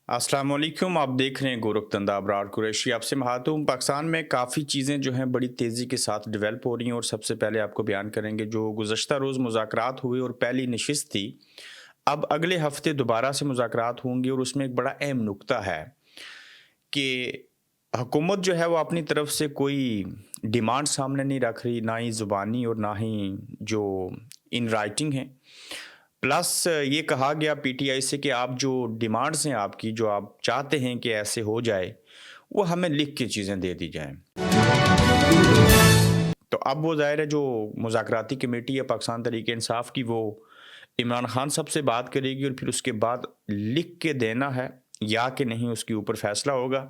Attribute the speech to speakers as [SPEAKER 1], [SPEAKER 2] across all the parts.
[SPEAKER 1] अस्सलाम वालेकुम। आप देख रहे हैं गोरखधंधा अबरार कुरैशी। आपसे बात हूँ। पाकिस्तान में काफ़ी चीज़ें जो हैं बड़ी तेज़ी के साथ डेवलप हो रही हैं और सबसे पहले आपको बयान करेंगे जो गुज़श्ता रोज़ मुज़ाकरात हुए और पहली नशिस्त थी, अब अगले हफ़्ते दोबारा से मुज़ाकरात होंगे और उसमें एक बड़ा अहम नुक्ता है कि हुकूमत जो है वो अपनी तरफ से कोई डिमांड सामने नहीं रख रही, ना ही ज़ुबानी और ना ही जो इन राइटिंग है। प्लस ये कहा गया पीटीआई से कि आप जो डिमांड्स हैं आपकी, जो आप चाहते हैं कि ऐसे हो जाए, वो हमें लिख के चीज़ें दे दी जाएँ। तो अब वो ज़ाहिर है जो मुज़ाकराती कमेटी है पाकिस्तान तहरीक-ए-इंसाफ की, वो इमरान खान साहब से बात करेगी और फिर उसके बाद लिख के देना है या कि नहीं, उसके ऊपर फ़ैसला होगा।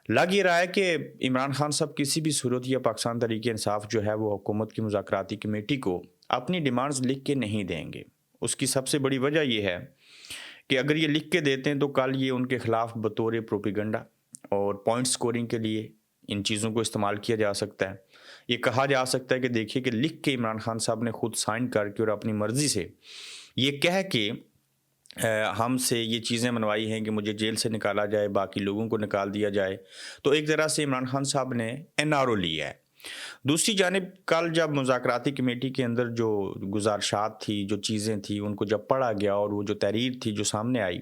[SPEAKER 1] लग ये रहा है कि इमरान खान साहब किसी भी सूरत या पाकिस्तान तहरीक-ए-इंसाफ जो है वो हुकूमत की मुज़ाकराती कमेटी को अपनी डिमांड्स लिख के नहीं देंगे। उसकी सबसे बड़ी वजह ये है कि अगर ये लिख के देते हैं तो कल ये उनके खिलाफ बतौर प्रोपेगेंडा और पॉइंट स्कोरिंग के लिए इन चीज़ों को इस्तेमाल किया जा सकता है। ये कहा जा सकता है कि देखिए कि लिख के इमरान खान साहब ने खुद साइन करके और अपनी मर्ज़ी से ये कह के हमसे ये चीज़ें मनवाई हैं कि मुझे जेल से निकाला जाए, बाकी लोगों को निकाल दिया जाए। तो एक तरह से इमरान खान साहब ने एनआरओ लिया है। दूसरी जानिब कल जब मुज़ाकराती कमेटी के अंदर जो गुज़ारिशात थी, जो चीज़ें थी, उनको जब पढ़ा गया और वो जो तहरीर थी जो सामने आई,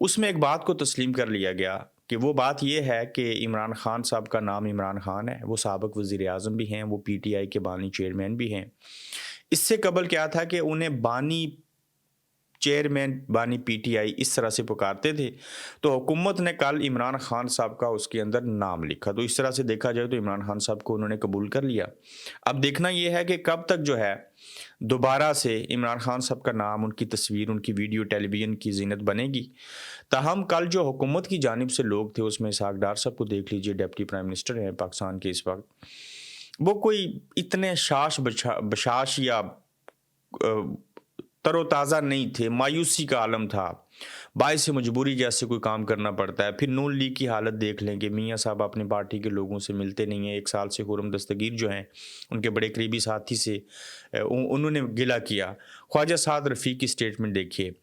[SPEAKER 1] उसमें एक बात को तस्लीम कर लिया गया कि वो बात ये है कि इमरान खान साहब का नाम इमरान खान है, वो साबिक़ वज़ीर-ए-आज़म भी हैं, वो पीटीआई के बानी चेयरमैन भी हैं। इससे कबल क्या था कि उन्हें बानी चेयरमैन, बानी पीटीआई इस तरह से पुकारते थे, तो हुकूमत ने कल इमरान खान साहब का उसके अंदर नाम लिखा। तो इस तरह से देखा जाए तो इमरान खान साहब को उन्होंने कबूल कर लिया। अब देखना ये है कि कब तक जो है दोबारा से इमरान खान साहब का नाम, उनकी तस्वीर, उनकी वीडियो टेलीविज़न की ज़ीनत बनेगी। ताहम कल जो हुकूमत की जानिब से लोग थे, उसमें इसहाक डार साहब को देख लीजिए, डिप्टी प्राइम मिनिस्टर हैं पाकिस्तान के इस वक़्त। वो कोई इतने बशाश या तरोताज़ा नहीं थे, मायूसी का आलम था। बाइस मजबूरी जैसे कोई काम करना पड़ता है। फिर नून लीग की हालत देख लें कि मियाँ साहब अपनी पार्टी के लोगों से मिलते नहीं हैं। 1 साल से खुर्रम दस्तगीर जो हैं, उनके बड़े करीबी साथी से उन्होंने गिला किया। ख्वाजा साद रफ़ीक की स्टेटमेंट देखिए।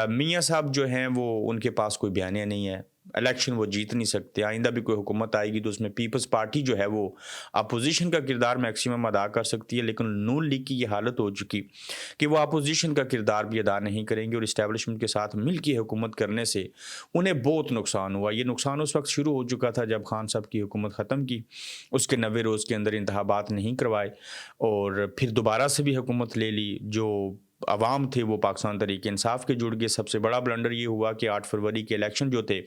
[SPEAKER 1] मियाँ साहब जो हैं वो, उनके पास कोई बयानिया नहीं है। इलेक्शन वो जीत नहीं सकते। आइंदा भी कोई हुकूमत आएगी तो उसमें पीपल्स पार्टी जो है वो अपोज़िशन का किरदार मैक्सिमम अदा कर सकती है, लेकिन नून लीग की ये हालत हो चुकी कि वो अपोज़िशन का किरदार भी अदा नहीं करेंगे और इस्टेब्लिशमेंट के साथ मिल के हुकूमत करने से उन्हें बहुत नुकसान हुआ। ये नुकसान उस वक़्त शुरू हो चुका था जब खान साहब की हुकूमत ख़त्म की, उसके 90 रोज़ के अंदर इंतखाबात नहीं करवाए और फिर दोबारा से भी हुकूमत ले ली। जो अवाम थे वो पाकिस्तान तहरीक-ए-इंसाफ के जुड़ गए। सबसे बड़ा ब्लंडर ये हुआ कि 8 फरवरी के इलेक्शन जो थे,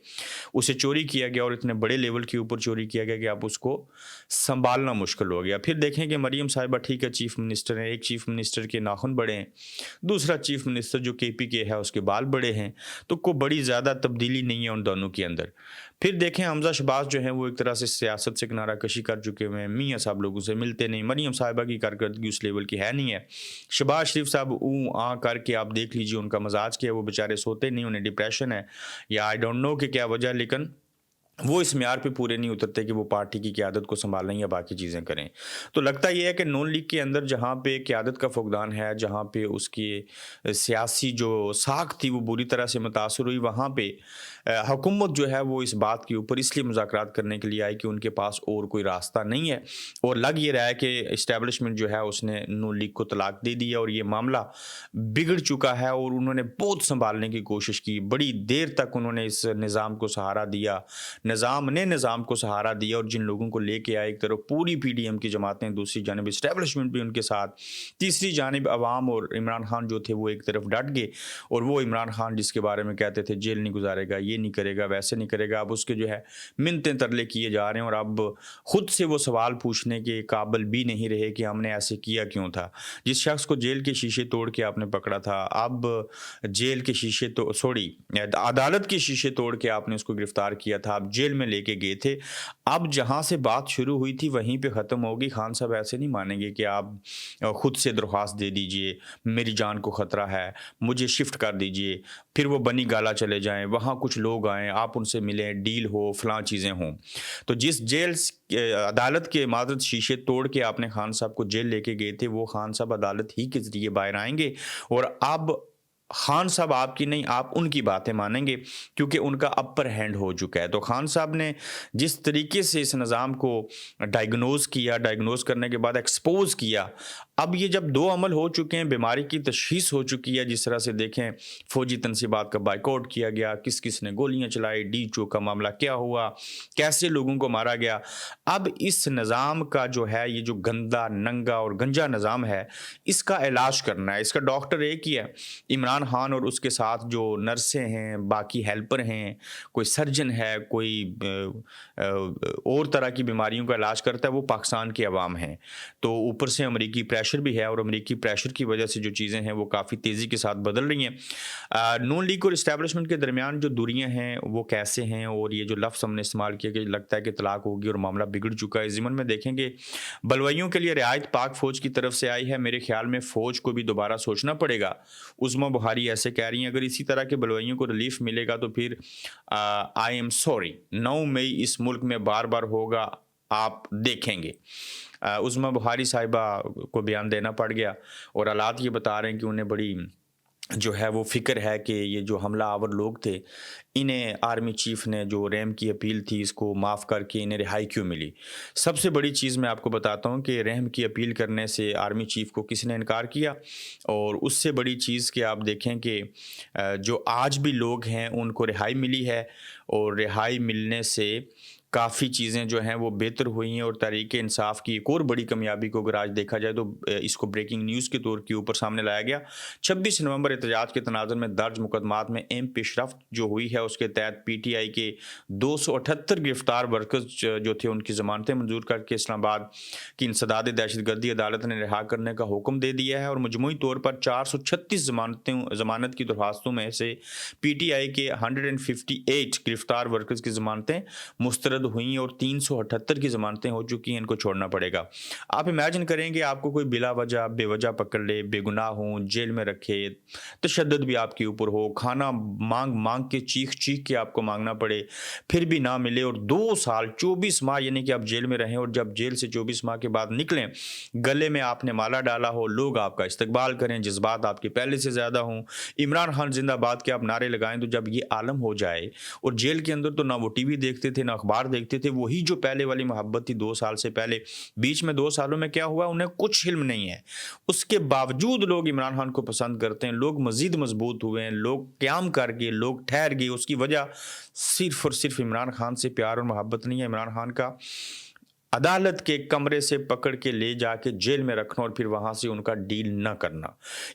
[SPEAKER 1] उसे चोरी किया गया और इतने बड़े लेवल के ऊपर चोरी किया गया कि अब उसको सँभालना मुश्किल हो गया। फिर देखें कि मरीम साहिबा ठीक है चीफ़ मिनिस्टर हैं, एक चीफ़ मिनिस्टर के नाखून बड़े हैं, दूसरा चीफ़ मिनिस्टर जो केपी के है उसके बाल बड़े हैं, तो कोई बड़ी ज़्यादा तब्दीली नहीं है उन दोनों के अंदर। फिर देखें हमज़ा शहबाज जो हैं वो एक तरह से सियासत से किनारा कशी कर चुके हुए हैं, मियाँ साहब लोगों से मिलते नहीं, मरीम साहिबा की कारकर्दगी उस लेवल की है नहीं है। शहबाज शरीफ साहब आ करके आप देख लीजिए उनका मजाज क्या है, वो बेचारे सोते नहीं, उन्हें डिप्रेशन है या आई डोंट नो कि क्या वजह है, लेकिन वो इस म्यार पे पूरे नहीं उतरते कि वो पार्टी की क़यादत को सँभालें या बाकी चीज़ें करें। तो लगता ये है कि नून लीग के अंदर जहाँ पे क़यादत का फुक़दान है, जहाँ पे उसकी सियासी जो साख थी वो बुरी तरह से मुतासर हुई, वहाँ पे हुकूमत जो है वो इस बात के ऊपर इसलिए मुज़ाकरात करने के लिए आई कि उनके पास और कोई रास्ता नहीं है और लग ये रहा है कि एस्टेब्लिशमेंट जो है उसने नून लीग को तलाक दे दी है और ये मामला बिगड़ चुका है और उन्होंने बहुत सँभालने की कोशिश की। बड़ी देर तक उन्होंने इस निज़ाम को सहारा दिया, निज़ाम ने निज़ाम को सहारा दिया और जिन लोगों को लेके आए, एक तरफ पूरी पीडीएम की जमातें, दूसरी जानिब एस्टेब्लिशमेंट भी उनके साथ, तीसरी जानिब अवाम और इमरान खान जो थे वो एक तरफ डट गए और वो इमरान खान जिसके बारे में कहते थे जेल नहीं गुजारेगा, ये नहीं करेगा, वैसे नहीं करेगा, अब उसके जो है मिन्नतें तरले किए जा रहे हैं और अब खुद से वो सवाल पूछने के काबिल भी नहीं रहे कि हमने ऐसे किया क्यों था। जिस शख्स को जेल के शीशे तोड़ के आपने पकड़ा था, अब जेल के शीशे तो सॉरी अदालत के शीशे तोड़ के आपने उसको गिरफ्तार किया था, आप जेल में लेके गए थे। अब जहाँ से बात शुरू हुई थी वहीं पे ख़त्म होगी। खान साहब ऐसे नहीं मानेंगे कि आप खुद से दरख्वास्त दे दीजिए, मेरी जान को ख़तरा है, मुझे शिफ्ट कर दीजिए, फिर वो बनी गाला चले जाएँ, वहाँ कुछ लोग आएँ, आप उनसे मिलें, डील हो, फलाँ चीज़ें हों। तो जिस अदालत के माज़रत शीशे तोड़ के आपने खान साहब को जेल लेके गए थे, वो खान साहब अदालत ही के ज़रिए बाहर आएँगे और अब خان صاحب آپ کی نہیں، آپ ان کی باتیں مانیں گے کیونکہ ان کا اپر ہینڈ ہو چکا ہے۔ تو خان صاحب نے جس طریقے سے اس نظام کو ڈائیگنوز کرنے کے بعد ایکسپوز کیا، اب یہ جب دو عمل ہو چکے ہیں، بیماری کی تشخیص ہو چکی ہے، جس طرح سے دیکھیں فوجی تنصیبات کا بائیکاٹ کیا گیا، کس کس نے گولیاں چلائی، ڈی چو کا معاملہ کیا ہوا، کیسے لوگوں کو مارا گیا۔ اب اس نظام کا جو ہے یہ جو گندا ننگا اور گنجا نظام ہے، اس کا علاج کرنا ہے۔ اس کا ڈاکٹر ایک ہی ہے، عمران خان، اور اس کے ساتھ جو نرسیں ہیں، باقی ہیلپر ہیں، کوئی سرجن ہے، کوئی اور طرح کی بیماریوں کا علاج کرتا ہے، وہ پاکستان کے عوام ہیں۔ تو اوپر سے امریکی پریشر بھی ہے، اور امریکی پریشر کی وجہ سے جو چیزیں ہیں وہ کافی تیزی کے ساتھ بدل رہی ہیں۔ نون لیگ اور اسٹیبلشمنٹ کے درمیان جو دوریاں ہیں وہ کیسے ہیں، اور یہ جو لفظ ہم نے استعمال کیا کہ لگتا ہے کہ طلاق ہوگی اور معاملہ بگڑ چکا ہے، اس ضمن میں دیکھیں گے بلوائیوں کے لیے رعایت پاک فوج کی طرف سے آئی ہے۔ میرے خیال میں فوج کو بھی دوبارہ سوچنا پڑے گا۔ عظمیٰ بخاری ایسے کہہ رہی ہیں اگر اسی طرح کے بلوائیوں کو ریلیف ملے گا تو پھر آئی ایم سوری 9 مئی اس ملک میں بار بار ہوگا، آپ دیکھیں گے۔ عظمیٰ بخاری صاحبہ کو بیان دینا پڑ گیا، اور حالات یہ بتا رہے ہیں کہ انہیں بڑی جو ہے وہ فکر ہے کہ یہ جو حملہ آور لوگ تھے، انہیں آرمی چیف نے جو رحم کی اپیل تھی اس کو معاف کر کے انہیں رہائی کیوں ملی۔ سب سے بڑی چیز میں آپ کو بتاتا ہوں کہ رحم کی اپیل کرنے سے آرمی چیف کو کس نے انکار کیا، اور اس سے بڑی چیز کہ آپ دیکھیں کہ جو آج بھی لوگ ہیں ان کو رہائی ملی ہے، اور رہائی ملنے سے کافی چیزیں جو ہیں وہ بہتر ہوئی ہیں، اور تحریک انصاف کی ایک اور بڑی کامیابی کو اگر آج دیکھا جائے تو اس کو بریکنگ نیوز کے طور کے اوپر سامنے لایا گیا۔ 26 نومبر احتجاج کے تناظر میں درج مقدمات میں اہم پیش رفت جو ہوئی ہے، اس کے تحت پی ٹی آئی کے 278 گرفتار ورکرز جو تھے ان کی ضمانتیں منظور کر کے اسلام آباد کی انسداد دہشت گردی عدالت نے رہا کرنے کا حکم دے دیا ہے، اور مجموعی طور پر 436 ضمانت کی درخواستوں میں سے پی ٹی آئی کے 158 گرفتار ورکرز کی ضمانتیں مسترد ہوئی، اور 378 کی ضمانتیں ہو چکی ہیں، ان کو چھوڑنا پڑے گا۔ آپ امیجن کریں کہ آپ کو کوئی بلا وجہ بے وجہ پکڑ لے، بے گناہ ہوں، جیل میں رکھے، تشدد بھی آپ کے اوپر ہو، کھانا مانگ کے چیخ کے آپ کو مانگنا پڑے، پھر بھی نہ ملے، اور 2 سال 24 ماہ یعنی کہ آپ جیل میں رہیں، اور جب جیل سے 24 ماہ کے بعد نکلیں، گلے میں آپ نے مالا ڈالا ہو، لوگ آپ کا استقبال کریں، جذبات آپ کے پہلے سے زیادہ ہوں، عمران خان زندہ باد کے آپ نعرے لگائیں، تو جب یہ عالم ہو جائے، اور جیل کے اندر تو نہ وہ ٹی وی دیکھتے تھے نہ اخبار دیکھتے تھے، وہی جو پہلے والی محبت تھی 2 سال سے پہلے، بیچ میں 2 سالوں میں کیا ہوا، انہیں کچھ علم نہیں ہے، اس کے باوجود لوگ عمران خان کو پسند کرتے ہیں، لوگ مزید مضبوط ہوئے ہیں، لوگ قیام کر گئے، لوگ ٹھہر گئے۔ اس کی وجہ صرف اور صرف عمران خان سے پیار اور محبت نہیں ہے، عمران خان کا عدالت کے کمرے سے پکڑ کے لے جا کے جیل میں رکھنا، اور پھر وہاں سے ان کا ڈیل نہ کرنا۔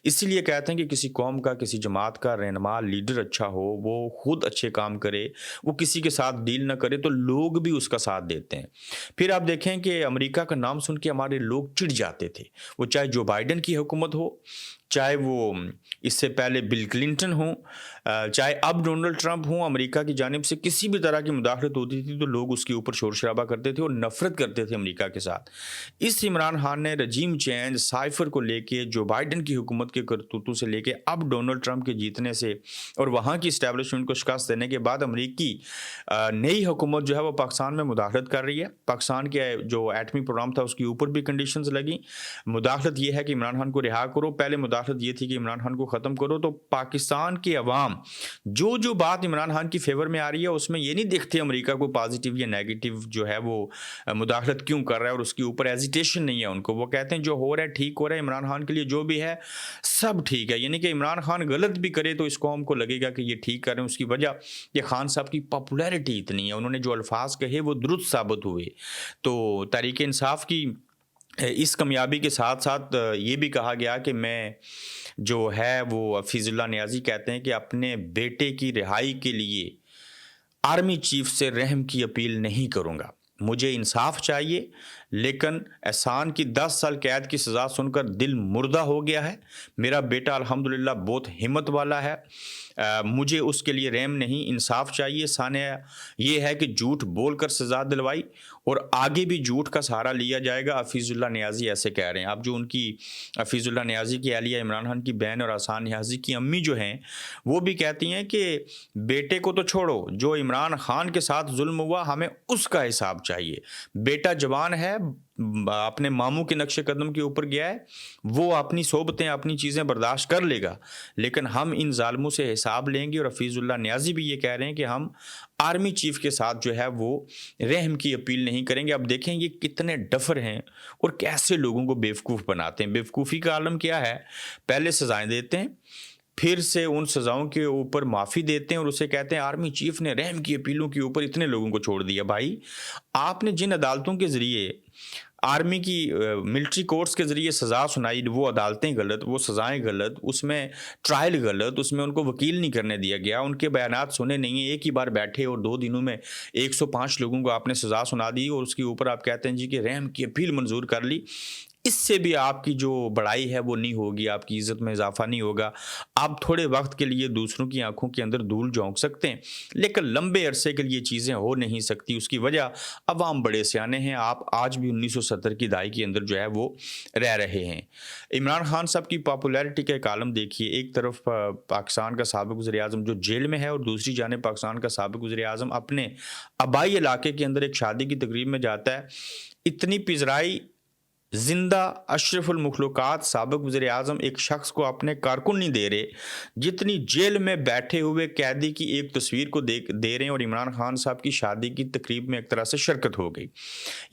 [SPEAKER 1] اسی لیے کہتے ہیں کہ کسی قوم کا، کسی جماعت کا رہنما لیڈر اچھا ہو، وہ خود اچھے کام کرے، وہ کسی کے ساتھ ڈیل نہ کرے، تو لوگ بھی اس کا ساتھ دیتے ہیں۔ پھر آپ دیکھیں کہ امریکہ کا نام سن کے ہمارے لوگ چڑ جاتے تھے، وہ چاہے جو بائیڈن کی حکومت ہو، چاہے وہ اس سے پہلے بل کلنٹن ہوں، چاہے اب ڈونلڈ ٹرمپ ہوں، امریکہ کی جانب سے کسی بھی طرح کی مداخلت ہوتی تھی تو لوگ اس کے اوپر شور شرابہ کرتے تھے اور نفرت کرتے تھے امریکہ کے ساتھ۔ اس عمران خان نے رجیم چینج سائفر کو لے کے، جو بائیڈن کی حکومت کے کرتوتوں سے لے کے اب ڈونلڈ ٹرمپ کے جیتنے سے اور وہاں کی اسٹیبلشمنٹ کو شکست دینے کے بعد امریکی نئی حکومت جو ہے وہ پاکستان میں مداخلت کر رہی ہے۔ پاکستان کے جو ایٹمی پروگرام تھا اس کے اوپر بھی کنڈیشنز لگیں۔ مداخلت یہ ہے کہ عمران خان کو رہا کرو، پہلے مداخلت یہ تھی کہ عمران خان کو ختم کرو۔ تو پاکستان کے عوام جو بات عمران خان کی فیور میں آ رہی ہے اس میں یہ نہیں دیکھتے امریکہ کو پازیٹیو یا نیگیٹو جو ہے وہ مداخلت کیوں کر رہا ہے، اور اس کے اوپر ایزیٹیشن نہیں ہے ان کو۔ وہ کہتے ہیں جو ہو رہا ہے ٹھیک ہو رہا ہے، عمران خان کے لیے جو بھی ہے سب ٹھیک ہے، یعنی کہ عمران خان غلط بھی کرے تو اس قوم کو لگے گا کہ یہ ٹھیک کر رہے ہیں۔ اس کی وجہ یہ خان صاحب کی پاپولیرٹی اتنی ہے، انہوں نے جو الفاظ کہے وہ درست ثابت ہوئے۔ تو تحریک انصاف کی اس کامیابی کے ساتھ ساتھ یہ بھی کہا گیا کہ میں جو ہے وہ حفیظ اللہ نیازی کہتے ہیں کہ اپنے بیٹے کی رہائی کے لیے آرمی چیف سے رحم کی اپیل نہیں کروں گا، مجھے انصاف چاہیے، لیکن احسان کی 10 سال قید کی سزا سن کر دل مردہ ہو گیا ہے۔ میرا بیٹا الحمدللہ بہت ہمت والا ہے، مجھے اس کے لیے رحم نہیں، انصاف چاہیے۔ ثانیہ یہ ہے کہ جھوٹ بول کر سزا دلوائی اور آگے بھی جھوٹ کا سہارا لیا جائے گا، حفیظ اللہ نیازی ایسے کہہ رہے ہیں۔ اب جو ان کی حفیظ اللہ نیازی کی اہلیہ عمران خان کی بہن اور احسان نیازی کی امی جو ہیں وہ بھی کہتی ہیں کہ بیٹے کو تو چھوڑو، جو عمران خان کے ساتھ ظلم ہوا ہمیں اس کا حساب چاہیے۔ بیٹا جوان ہے، अपने मामू के नक्शे कदम के ऊपर गया है, वो अपनी सोबतें अपनी चीज़ें बर्दाश्त कर लेगा, लेकिन हम इन ज़ालिमों से हिसाब लेंगे। और हफीज़ुल्लाह नियाज़ी भी ये कह रहे हैं कि हम आर्मी चीफ़ के साथ जो है वो रहम की अपील नहीं करेंगे। अब देखें ये कितने डफर हैं और कैसे लोगों को बेवकूफ़ बनाते हैं। बेवकूफ़ी का आलम क्या है, पहले सज़ाएँ देते हैं, फिर से उन सज़ाओं के ऊपर माफ़ी देते हैं और उसे कहते हैं आर्मी चीफ़ ने रहम की अपीलों के ऊपर इतने लोगों को छोड़ दिया। भाई, आपने जिन अदालतों के ज़रिए आर्मी की मिलिट्री कोर्ट्स के ज़रिए सज़ा सुनाई, वो अदालतें गलत, वो सज़ाएँ गलत, उसमें ट्रायल गलत, उसमें उनको वकील नहीं करने दिया गया, उनके बयानात सुने नहीं है। एक ही बार बैठे और 2 दिनों में 105 लोगों को आपने सज़ा सुना दी और उसके ऊपर आप कहते हैं जी कि रहम की अपील मंजूर कर ली। इससे भी आपकी जो बड़ाई है वो नहीं होगी, आपकी इज़्ज़त में इजाफा नहीं होगा। आप थोड़े वक्त के लिए दूसरों की आंखों के अंदर धूल झोंक सकते हैं, लेकिन लंबे अरसे के लिए चीज़ें हो नहीं सकती। उसकी वजह अवाम बड़े सियाने हैं। आप आज भी 1970 की दहाई के अंदर जो है वो रह रहे हैं। इमरान खान साहब की पॉपुलैरिटी का एक आलम देखिए, एक तरफ पाकिस्तान का साबिक़ वज़ीर-ए-आज़म जो जेल में है और दूसरी जानिब पाकिस्तान का साबिक़ वज़ीर-ए-आज़म अपने आबाई इलाके के अंदर एक शादी की तकरीब में जाता है। इतनी पिज़राई जिंदा अशरफुल मखलूक़ात साबिक़ वज़ीर-ए-आज़म एक शख्स को अपने कारकुन नहीं दे रहे, जितनी जेल में बैठे हुए कैदी की एक तस्वीर को दे रहे हैं। और इमरान खान साहब की शादी की तकरीब में एक तरह से शिरकत हो गई।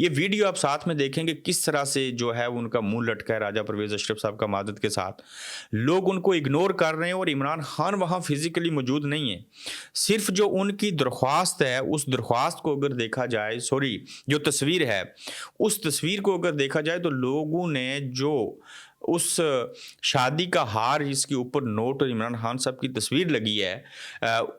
[SPEAKER 1] ये वीडियो आप साथ में देखेंगे किस तरह से जो है उनका मुंह लटका है राजा परवेज़ अशरफ साहब का मादद के साथ। लोग उनको इग्नोर कर रहे हैं और इमरान खान वहाँ फिज़िकली मौजूद नहीं है। सिर्फ जो उनकी दरख्वास्त है, उस दरख्वास्त को अगर देखा जाए, जो तस्वीर है, उस तस्वीर को अगर देखा जाए तो लोगों ने जो उस शादी का हार जिसके ऊपर नोट और इमरान खान साहब की तस्वीर लगी है,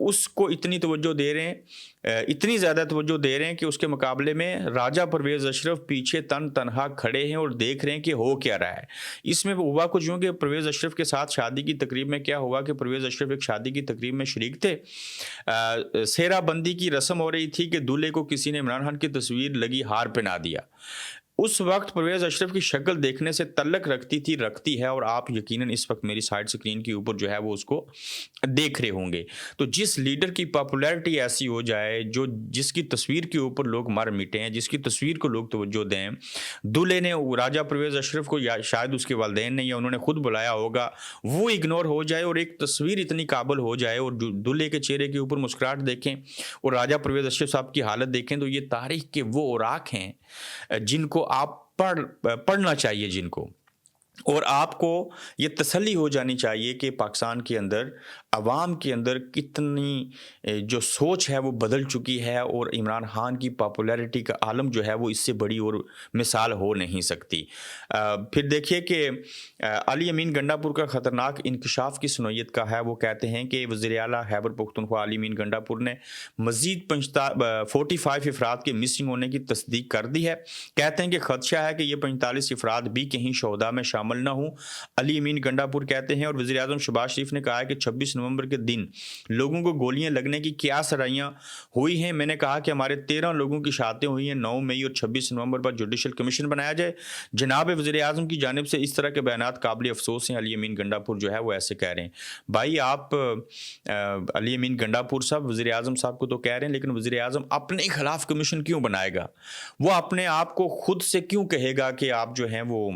[SPEAKER 1] उसको इतनी तवज्जो दे रहे हैं, इतनी ज़्यादा तवज्जो दे रहे हैं कि उसके मुकाबले में राजा परवेज़ अशरफ पीछे तनहा खड़े हैं और देख रहे हैं कि हो क्या रहा है। इसमें हुआ कुछ यूँ कि परवेज़ अशरफ के साथ शादी की तकरीब में क्या हुआ कि परवेज़ अशरफ एक शादी की तकरीब में शरीक थे। सेहराबंदी की रस्म हो रही थी कि दूल्हे को किसी ने इमरान खान की तस्वीर लगी हार पहना दिया। उस वक्त परवेज़ अशरफ की शक्ल देखने से तल्लक रखती है और आप यकीनन इस वक्त मेरी साइड स्क्रीन के ऊपर जो है वो उसको देख रहे होंगे। तो जिस लीडर की पॉपुलैरिटी ऐसी हो जाए, जिसकी तस्वीर के ऊपर लोग मर मिटे हैं, जिसकी तस्वीर को लोग तवज्जो दें, दूल्हे ने राजा परवेज़ अशरफ को या शायद उसके वालिदैन ने या उन्होंने खुद बुलाया होगा, वो इग्नोर हो जाए और एक तस्वीर इतनी काबिल हो जाए और दूल्हे के चेहरे के ऊपर मुस्कुराहट देखें और राजा परवेज़ अशरफ साहब की हालत देखें, तो ये तारीख के वो औराक हैं जिनको आप पढ़ना चाहिए जिनको, और आपको ये तसल्ली हो जानी चाहिए कि पाकिस्तान के अंदर अवाम के अंदर कितनी जो सोच है वो बदल चुकी है और इमरान खान की पॉपुलैरिटी का आलम जो है वो इससे बड़ी और मिसाल हो नहीं सकती। फिर देखिए कि अली अमीन गंडापुर का ख़तरनाक इंकशाफ की सुनोयत का है। वो कहते हैं कि वज़ीर आला खैबर पख्तूनख्वा अली अमीन गंडापुर ने मज़ीद 45 अफराद के मिसिंग होने की तस्दीक कर दी है। कहते हैं कि खदशा है कि ये 45 अफराद भी कहीं शोहदा में शामिल न हो। अली अमीन गंडापुर कहते हैं और वज़ीर आज़म शहबाज शरीफ ने कहा है कि 26 नवंबर के दिन लोगों को गोलियां लगने की क्या सराइयां हुई हैं। मैंने कहा कि हमारे 13 लोगों की शहादतें हुई हैं। 9 मई और 26 नवंबर पर जुडिशल कमीशन बनाया जाए। जनाब वज़ीर आज़म की जानिब से इस तरह के बयानात काबिल अफसोस हैं। अली अमीन गंडापुर जो है वो ऐसे कह रहे हैं। भाई, आप अली अमीन गंडापुर साहब वज़ीर आज़म साहब को तो कह रहे हैं, लेकिन वज़ीर आज़म अपने खिलाफ कमीशन क्यों बनाएगा? वो अपने आप को खुद से क्यों कहेगा कि आप जो हैं वो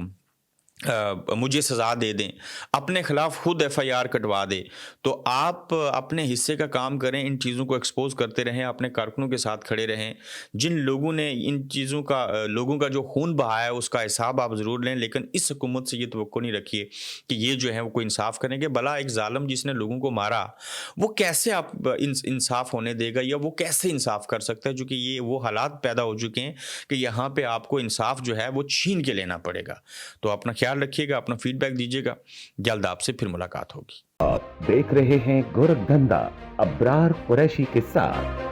[SPEAKER 1] मुझे सज़ा दे दें, अपने ख़िलाफ़ खुद FIR कटवा दे? तो आप अपने हिस्से का काम करें, इन चीज़ों को एक्सपोज़ करते रहें, अपने कारकुनों के साथ खड़े रहें। जिन लोगों ने इन चीज़ों का लोगों का जो खून बहाया है उसका हिसाब आप ज़रूर लें, लेकिन इस हुकूमत से ये तवक्को नहीं रखिए कि ये जो है वो कोई इंसाफ़ करेंगे। भला एक ज़ालिम जिसने लोगों को मारा, वो कैसे आप इंसाफ़ होने देगा या वो कैसे इंसाफ़ कर सकता है? चूँकि ये वो हालात पैदा हो चुके हैं कि यहाँ पे आपको इंसाफ़ जो है वो छीन के लेना पड़ेगा। तो अपना ख्याल रखिएगा, अपना फीडबैक दीजिएगा। जल्द आपसे फिर मुलाकात होगी।
[SPEAKER 2] आप देख रहे हैं गोरखधंधा अब्रार कुरैशी के साथ।